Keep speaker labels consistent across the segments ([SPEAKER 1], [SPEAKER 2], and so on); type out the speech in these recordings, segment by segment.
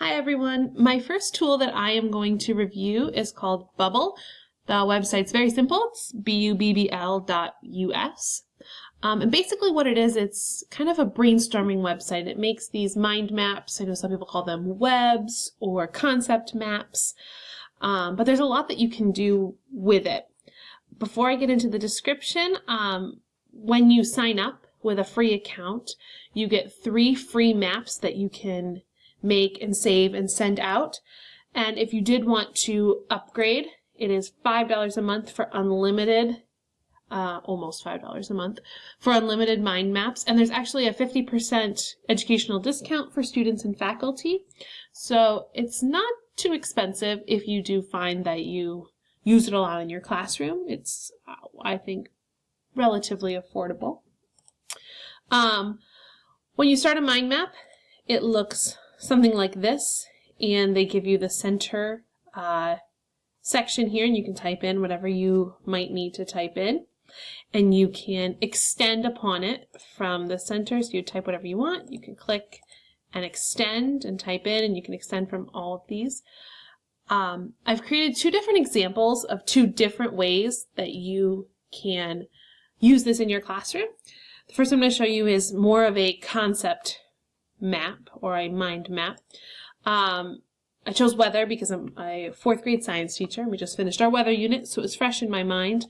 [SPEAKER 1] Hi everyone. My first tool that I am going to review is called Bubble. The website's very simple. It's bubbl.us. And basically what it is, it's kind of a brainstorming website. It makes these mind maps. I know some people call them webs or concept maps. But there's a lot that you can do with it. Before I get into the description, when you sign up with a free account, you get 3 free maps that you can make and save and send out. And if you did want to upgrade, it is $5 a month for unlimited, almost $5 a month for unlimited mind maps. And there's actually a 50% educational discount for students and faculty. So it's not too expensive if you do find that you use it a lot in your classroom. It's, I think, relatively affordable. When you start a mind map, it looks something like this, and they give you the center section here, and you can type in whatever you might need to type in, and you can extend upon it from the center. So you type whatever you want, you can click and extend and type in, and you can extend from all of these. I've created 2 different examples of 2 different ways that you can use this in your classroom. The first I'm going to show you is more of a concept map or a mind map. I chose weather because I'm a 4th grade science teacher and we just finished our weather unit, so it was fresh in my mind.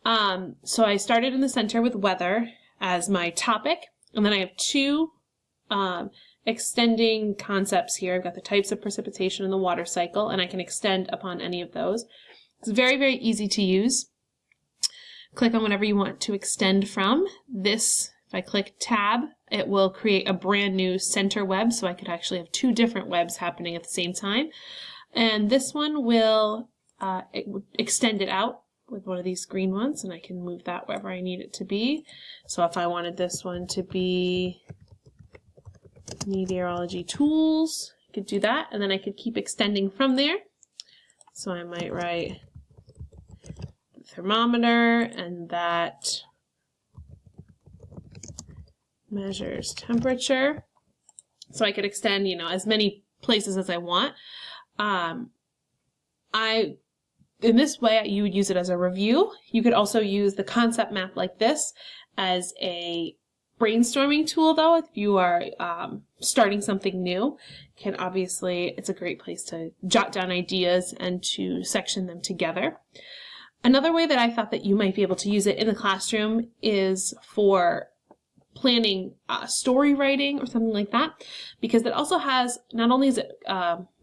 [SPEAKER 1] So I started in the center with weather as my topic, and then I have 2 extending concepts here. I've got the types of precipitation and the water cycle, and I can extend upon any of those. It's very, very easy to use. Click on whatever you want to extend from. This, if I click tab, it will create a brand new center web, so I could actually have 2 different webs happening at the same time. And this one will extend it out with one of these green ones, and I can move that wherever I need it to be. So if I wanted this one to be meteorology tools, I could do that, and then I could keep extending from there. So I might write thermometer, and that measures temperature. So I could extend, as many places as I want. In this way, you would use it as a review. You could also use the concept map like this as a brainstorming tool, though. If you are starting something new, it's a great place to jot down ideas and to section them together. Another way that I thought that you might be able to use it in the classroom is for planning story writing or something like that, because it also has, not only is it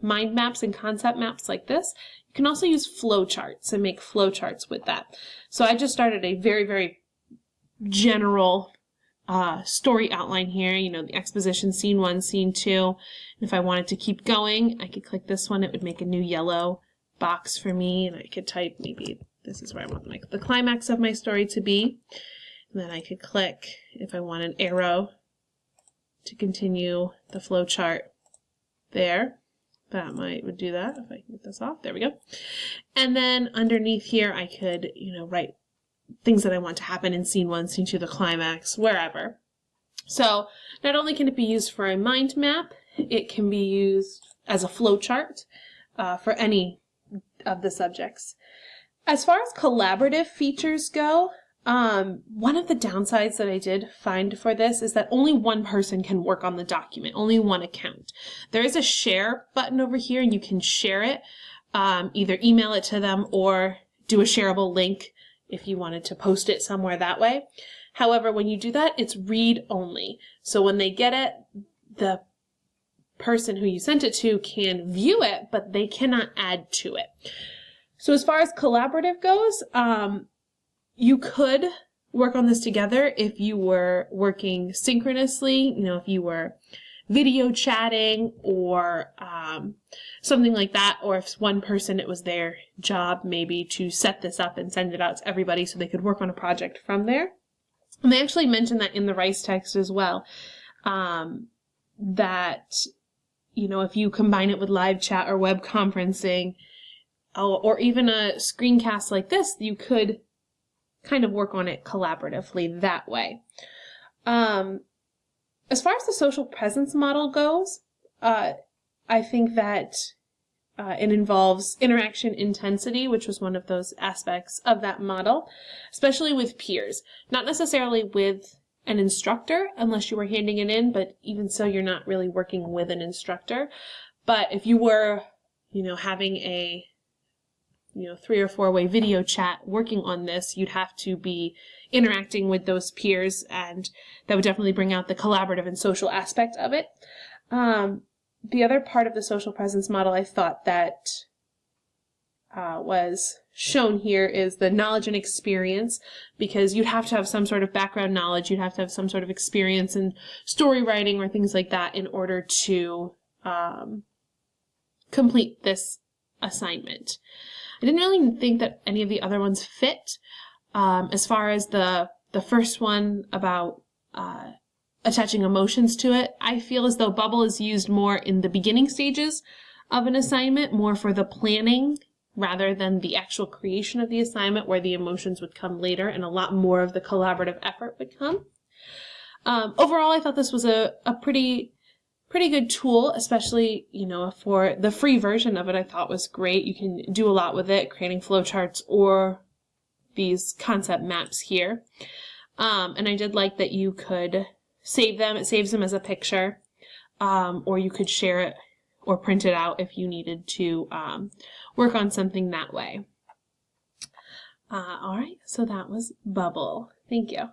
[SPEAKER 1] mind maps and concept maps like this, you can also use flowcharts and make flowcharts with that. So I just started a very, very general story outline here, the exposition, scene 1, scene 2. And if I wanted to keep going, I could click this one. It would make a new yellow box for me, and I could type, maybe this is where I want the climax of my story to be. And then I could click if I want an arrow to continue the flow chart there. That would do that if I can get this off. There we go. And then underneath here I could, write things that I want to happen in scene 1, scene 2, the climax, wherever. So not only can it be used for a mind map, it can be used as a flow chart for any of the subjects. As far as collaborative features go, one of the downsides that I did find for this is that only one person can work on the document, only one account. There is a share button over here, and you can share it, either email it to them or do a shareable link if you wanted to post it somewhere that way. However, when you do that, it's read only. So when they get it, the person who you sent it to can view it, but they cannot add to it. So as far as collaborative goes, you could work on this together if you were working synchronously, if you were video chatting or something like that, or if one person, it was their job maybe to set this up and send it out to everybody so they could work on a project from there. And they actually mentioned that in the Rice text as well, that, if you combine it with live chat or web conferencing, or even a screencast like this, you could kind of work on it collaboratively that way. As far as the social presence model goes, I think that it involves interaction intensity, which was one of those aspects of that model, especially with peers. Not necessarily with an instructor, unless you were handing it in, but even so, you're not really working with an instructor. But if you were, having a 3 or 4-way video chat working on this, you'd have to be interacting with those peers, and that would definitely bring out the collaborative and social aspect of it. The other part of the social presence model I thought that was shown here is the knowledge and experience, because you'd have to have some sort of background knowledge, you'd have to have some sort of experience in story writing or things like that in order to complete this assignment. I didn't really think that any of the other ones fit. As far as the first one about attaching emotions to it, I feel as though Bubble is used more in the beginning stages of an assignment, more for the planning rather than the actual creation of the assignment, where the emotions would come later and a lot more of the collaborative effort would come. Overall, I thought this was a pretty good tool, especially, for the free version of it. I thought was great. You can do a lot with it, creating flowcharts or these concept maps here. And I did like that you could save them. It saves them as a picture, or you could share it or print it out if you needed to work on something that way. All right, so that was Bubble. Thank you.